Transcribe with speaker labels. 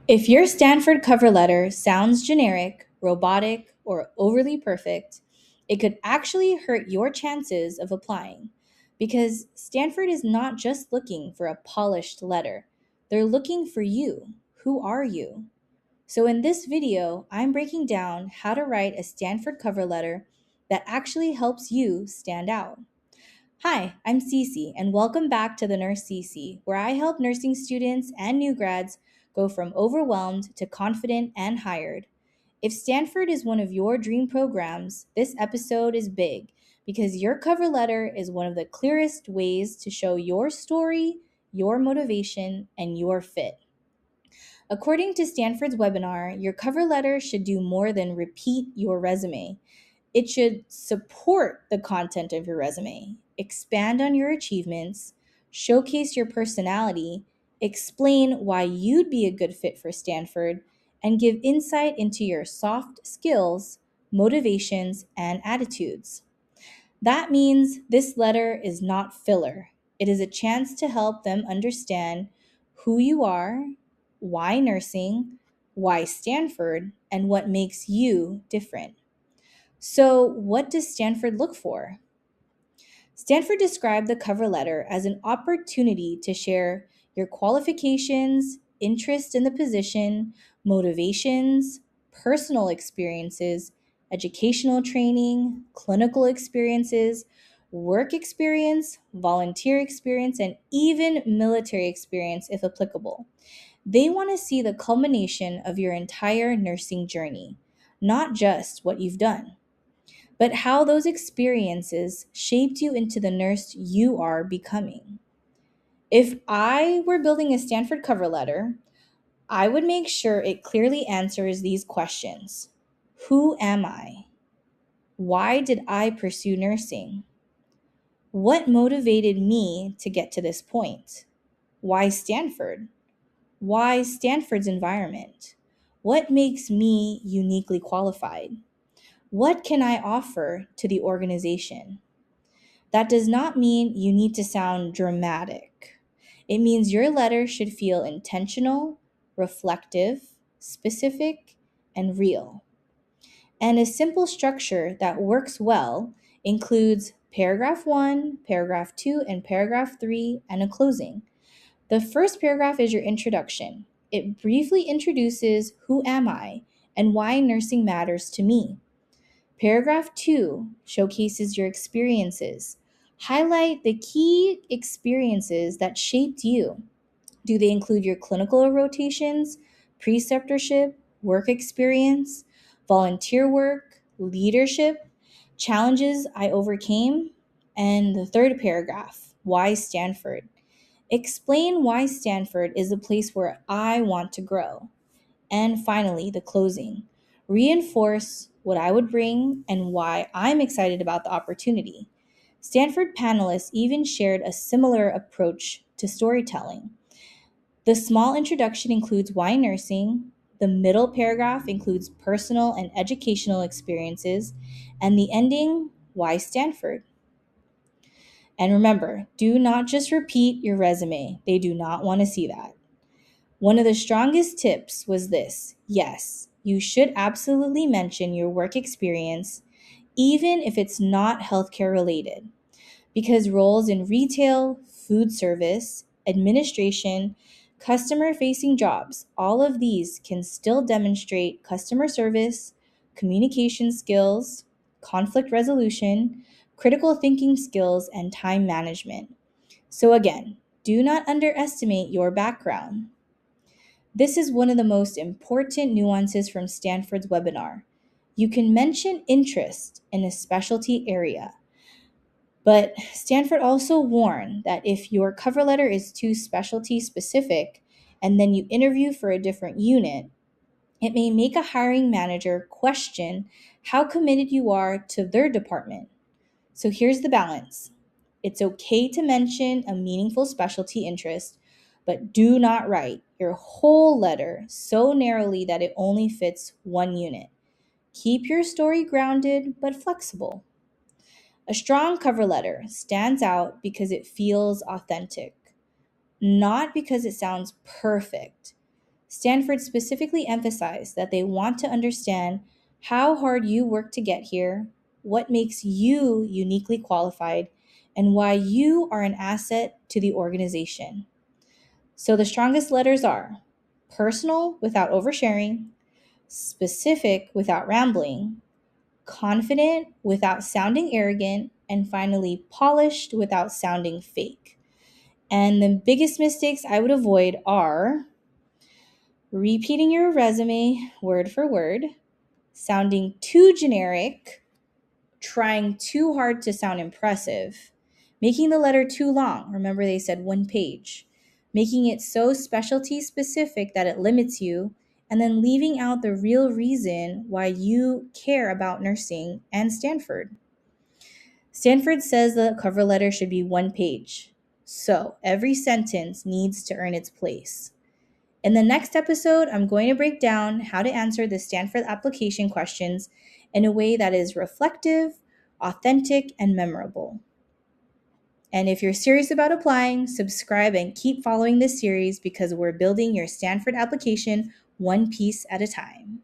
Speaker 1: If your Stanford cover letter sounds generic, robotic, or overly perfect, it could actually hurt your chances of applying. Because Stanford is not just looking for a polished letter, they're looking for you. Who are you? So, in this video, I'm breaking down how to write a Stanford cover letter that actually helps you stand out. Hi, I'm Cece, and welcome back to the Nurse Cece, where I help nursing students and new grads go from overwhelmed to confident and hired. If Stanford is one of your dream programs, this episode is big because your cover letter is one of the clearest ways to show your story, your motivation, and your fit. According to Stanford's webinar, your cover letter should do more than repeat your resume. It should support the content of your resume, expand on your achievements, showcase your personality, explain why you'd be a good fit for Stanford, and give insight into your soft skills, motivations, and attitudes. That means this letter is not filler. It is a chance to help them understand who you are, why nursing, why Stanford, and what makes you different. So, what does Stanford look for? Stanford described the cover letter as an opportunity to share your qualifications, interest in the position, motivations, personal experiences, educational training, clinical experiences, work experience, volunteer experience, and even military experience if applicable. They want to see the culmination of your entire nursing journey, not just what you've done, but how those experiences shaped you into the nurse you are becoming. If I were building a Stanford cover letter, I would make sure it clearly answers these questions. Who am I? Why did I pursue nursing? What motivated me to get to this point? Why Stanford? Why Stanford's environment? What makes me uniquely qualified? What can I offer to the organization? That does not mean you need to sound dramatic. It means your letter should feel intentional, reflective, specific, and real. And a simple structure that works well includes paragraph 1, paragraph 2, and paragraph 3, and a closing. The first paragraph is your introduction. It briefly introduces who am I and why nursing matters to me. Paragraph 2 showcases your experiences. Highlight the key experiences that shaped you. Do they include your clinical rotations, preceptorship, work experience, volunteer work, leadership, challenges I overcame? And the third paragraph, why Stanford? Explain why Stanford is the place where I want to grow. And finally, the closing. Reinforce what I would bring and why I'm excited about the opportunity. Stanford panelists even shared a similar approach to storytelling. The small introduction includes why nursing, the middle paragraph includes personal and educational experiences, and the ending, why Stanford. And remember, do not just repeat your resume. They do not want to see that. One of the strongest tips was this: yes, you should absolutely mention your work experience, even if it's not healthcare related, because roles in retail, food service, administration, customer facing jobs, all of these can still demonstrate customer service, communication skills, conflict resolution, critical thinking skills, and time management. So, again, do not underestimate your background. This is one of the most important nuances from Stanford's webinar. You can mention interest in a specialty area, but Stanford also warned that if your cover letter is too specialty specific and then you interview for a different unit, it may make a hiring manager question how committed you are to their department. So here's the balance. It's okay to mention a meaningful specialty interest, but do not write your whole letter so narrowly that it only fits one unit. Keep your story grounded but flexible. A strong cover letter stands out because it feels authentic, not because it sounds perfect. Stanford specifically emphasized that they want to understand how hard you work to get here, what makes you uniquely qualified, and why you are an asset to the organization. So the strongest letters are personal without oversharing, specific without rambling, confident without sounding arrogant, and finally, polished without sounding fake. And the biggest mistakes I would avoid are repeating your resume word for word, sounding too generic, trying too hard to sound impressive, making the letter too long. Remember, they said 1 page. Making it so specialty specific that it limits you, and then leaving out the real reason why you care about nursing and Stanford. Stanford says the cover letter should be 1 page. So every sentence needs to earn its place. In the next episode, I'm going to break down how to answer the Stanford application questions in a way that is reflective, authentic, and memorable. And if you're serious about applying, subscribe and keep following this series because we're building your Stanford application one piece at a time.